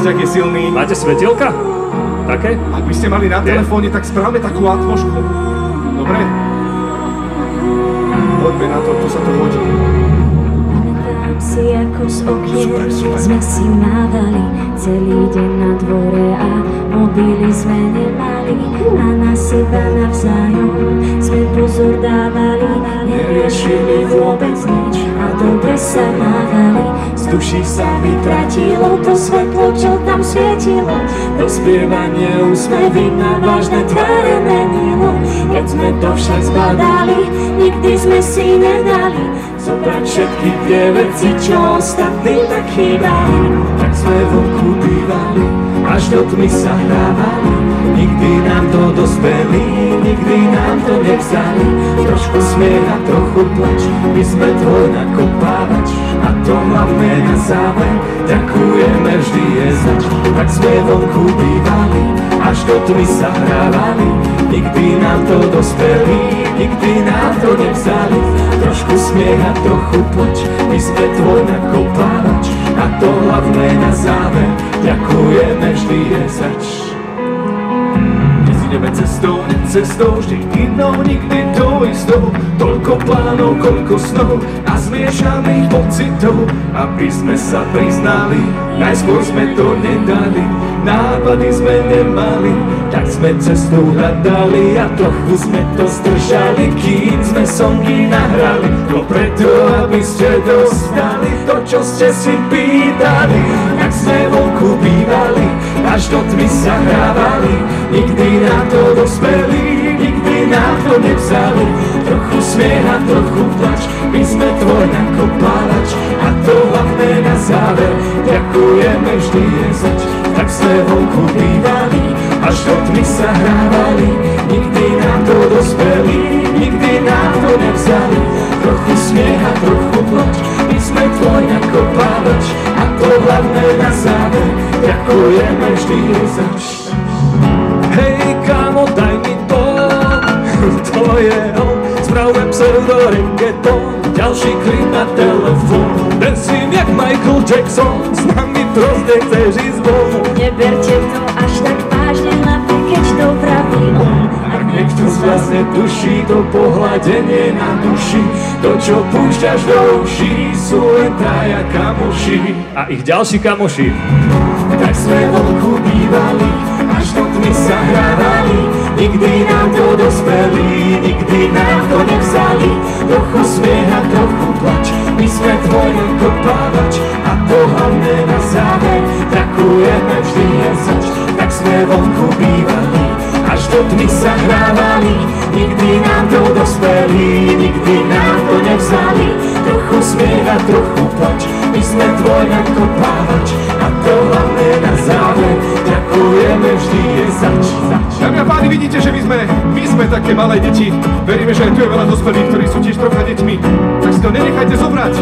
vzťah je silný. Máte svetielka? Také? Ak by ste mali na telefóne, tak správame takú atmošku. Dobre? Poďme na to, tu sa to hodí. Pamätám si, ako z okien sme si mávali celý deň na dvore a mobily sme nemali a na seba navzájom sme pozor dávali, neriešili vôbec nič a dobre sa mávali. Z duší sa vytratilo to svetlo, čo tam svietilo, to spievanie úsmevy na vážne tváre menilo. Keď sme to však zbadali, nikdy sme si nedali zobrať všetky tie veci, čo ostatní tak chýbali. Tak sme vonku bývali, až do tmy sa hrávali, nikdy nám to dospeli, nikdy nám to nevzali. Trošku smiech a trochu plač, my sme tvoj nakopávač a to hlavné na záver, ďakujeme vždy je zač. Tak sme vonku bývali, až do tmy sa hrávali, nikdy nám to dospeli, nikdy nám to nevzali. Trošku smiech a trochu plač, my sme tvoj nakopávač a to hlavné na záver, ďakujeme vždy je zač. Dnes ideme cestou, necestou, vždy inou, nikdy to istou. Toľko plánov, koľko snov a zmiešaných pocitov, aby sme sa priznali, najskôr sme to nedali. Nápady sme nemali, tak sme cestu hľadali a trochu sme to zdržali, kým sme songy nahrali. No preto, aby ste dostali to, čo ste si pýtali. Tak sme vonku bývali, až do tmy sa hrávali, nikdy nám to dospeli, nikdy nám to nevzali. Trochu smiech a trochu plač, my sme tvoj nakopávač a to hlavné na záver, ďakujeme vždy je zač. Tak sme vonku bývali, až do tmy sa hrávali, nikdy nám to dospeli, nikdy nám to nevzali. Trochu smiech a trochu plač, my sme tvoj nakopávač a to hlavné na záver, ďakujeme vždy je zač. Hej kámo, daj mi to, to je on, spravme pseudo-reggaeton, ďalší klip na telefón. Desím jak Michael Jackson, s nami proste chceš ísť von. Neberte to až tak vážne, hlavne keď to praví on. Ak niekto z vás netuší to pohľadenie na duši, to čo púšťaš do uší sú len traja kamoši a ich ďalší kamoši. Tak sme vonku bývali, až do tmy sa hrávali, nikdy nám to dospeli, nikdy nám to nevzali. Trochu smiech a trochu plač, my sme tvoj nakopávač a to hlavné na záver, ďakujeme vždy je zač. Tak sme vonku bývali, až do tmy sa hrávali, nikdy nám to dospeli, nikdy nám to nevzali. Trochu smiech a trochu plač, my sme tvoj nakopávač a to hlavné na záver, ďakujeme vždy je zač. Dámy a páni, vidíte, že my sme také malé deti. Veríme, že aj tu je veľa dospelých, ktorí sú tiež trocha deťmi. Tak si to nenechajte zobrať.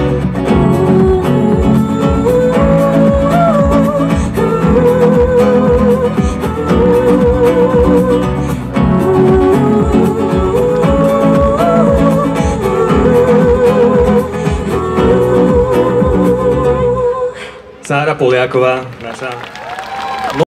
Sára Poliaková, naša